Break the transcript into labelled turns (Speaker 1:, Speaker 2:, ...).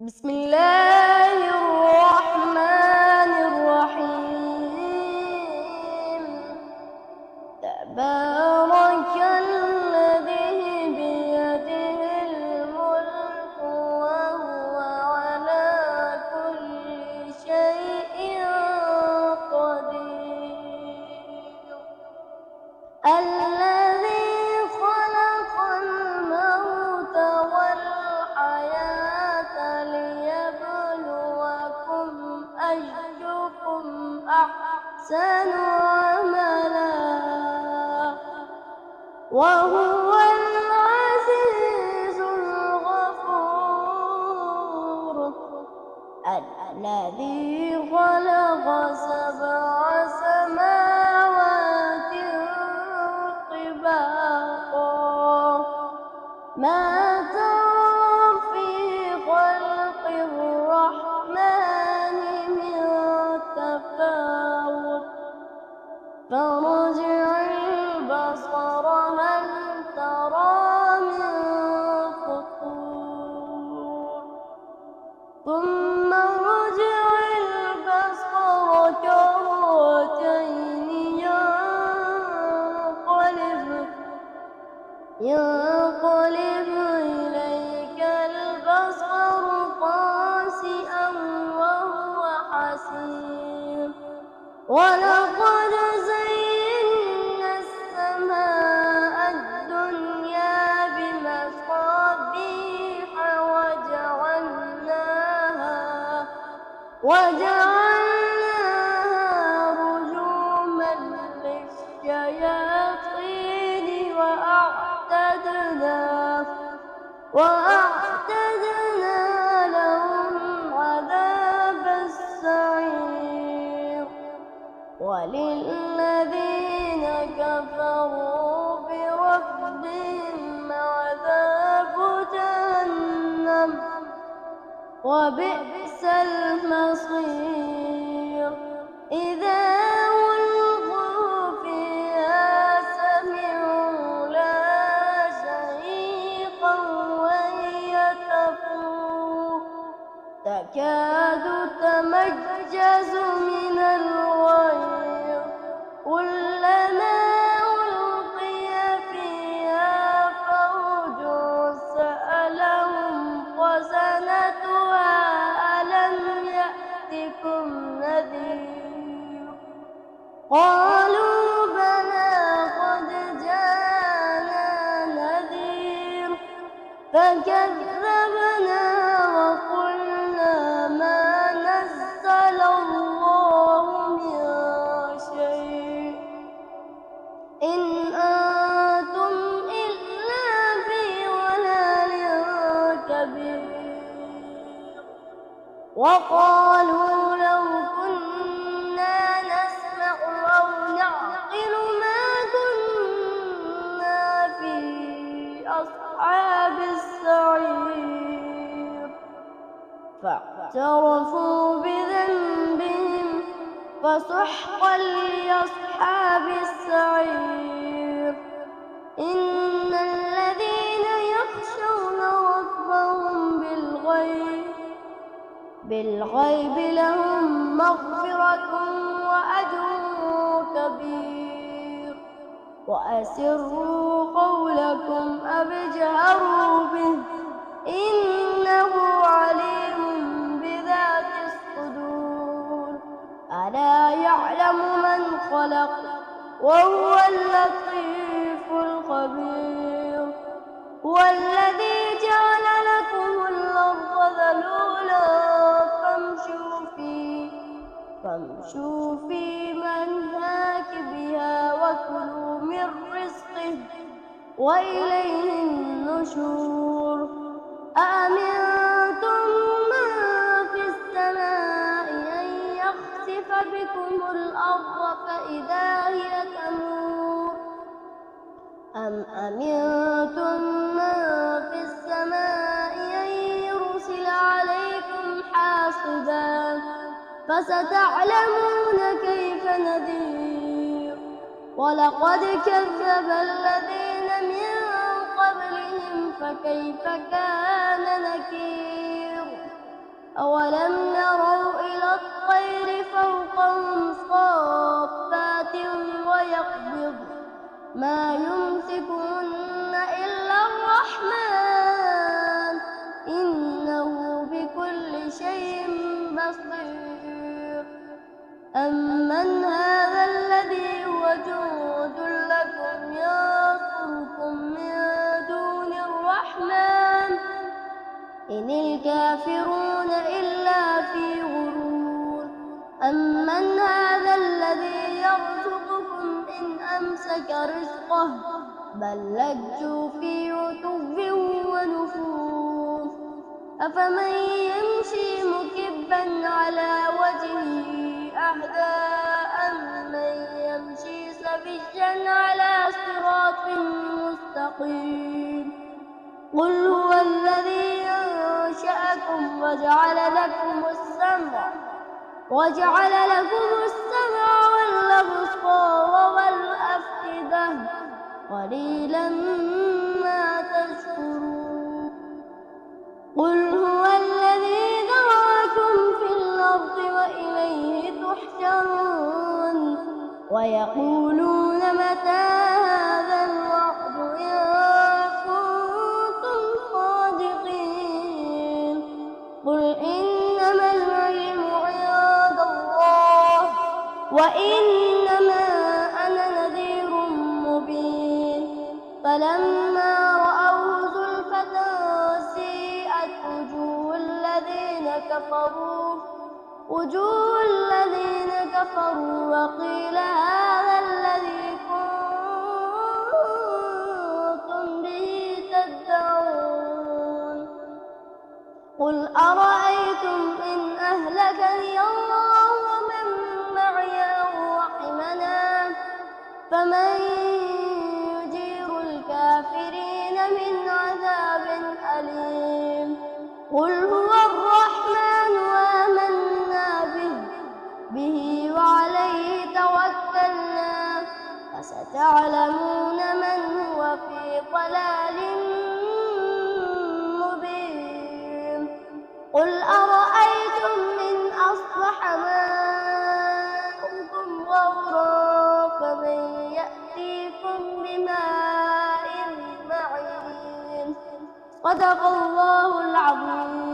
Speaker 1: بسم الله الرحمن الرحيم. تبارك الذي بيده الملك وهو على كل شيء قدير. الذي خلق الموت والحياة ليبلوكم أيكم أحسن عملا وهو العزيز الغفور. الذي خلق سبع سماوات طباقا ما ترى في خلق الرحمن من تفاوت فارجع البصر هل ترى من فطور ثم ارجع البصر كرتين ينقلب إليك البصر خاسئا وهو حسير. ولقد زينا السماء الدنيا بمصابيح وجعلناها رجوما للشياطين وأعتدنا لهم عذاب السعير. وللذين كفروا بربهم عذاب جهنم وبئس المصير. إذا ألقوا فيها سمعوا لها شهيقا وهي تفور تكاد تميز من الغيظ كلما ألقي فيها فوج سألهم خزنتها ألم يأتكم نذير قالوا بلى قد جاءنا نذير فكذبنا وقلنا ما نزل الله من شيء إن أنتم إلا في ضلال كبير. وقالوا لو كنا نسمع أو نعقل ما كنا في أصحاب السعير. فاعترفوا بذنبهم فسحقا لأصحاب السعير. إن الذين يخشون ربهم بالغيب لهم مغفرة وأجر كبير. وأسروا قولكم أو اجهروا به إنه عليم بذات الصدور. ألا يعلم من خلق وهو اللطيف الخبير. هو الذي جعل لكم الأرض ذلولا فامشوا في مناكبها وكلوا من رزقه وإليه النشور. أأمنتم من في السماء أن يخسف بكم الأرض فإذا هي تمور أم أمنتم من في السماء أن يرسل عليكم حاصبا فستعلمون كيف نذير. ولقد كذب الذين من قبلهم فكيف كان نكير. أولم يروا إلى الطير فوقهم صافات ويقبض ما يمسكهن إلا الرحمن إنه بكل شيء بصير أمن هذا الذي هو جند لكم ينصركم من دون الرحمن إن الكافرون إلا في غرور أمن هذا الذي يرزقكم إن أمسك رزقه بل لجوا في عتو ونفور أفمن يمشي مكبا على وجهه أهدى أمن يمشي سويا على صراط مستقيم قل هو الذي أنشأكم وجعل لكم السمع والأبصار والأفئدة قليلا ما تشكرون قل هو الذي ذرأكم في الأرض وإليه تحشرون ويقولون متى هذا الوعد إن كنتم صادقين قل إنما العلم عند الله وإنما أنا نذير مبين فلما رأوه زلفة سيئت وجوه الذين كفروا وقيل هذا الذي كنتم به تدعون قل أرأيتم إن أهلكني الله ومن معي أو رحمنا فمن يجير الكافرين من عذاب أليم قل هو الرحمن آمنا به وعليه توكلنا فستعلمون من هو في ضلال مبين قل أرأيتم إن أصبح ماؤكم غورا فمن يأتيكم بماء معين صدق الله العظيم.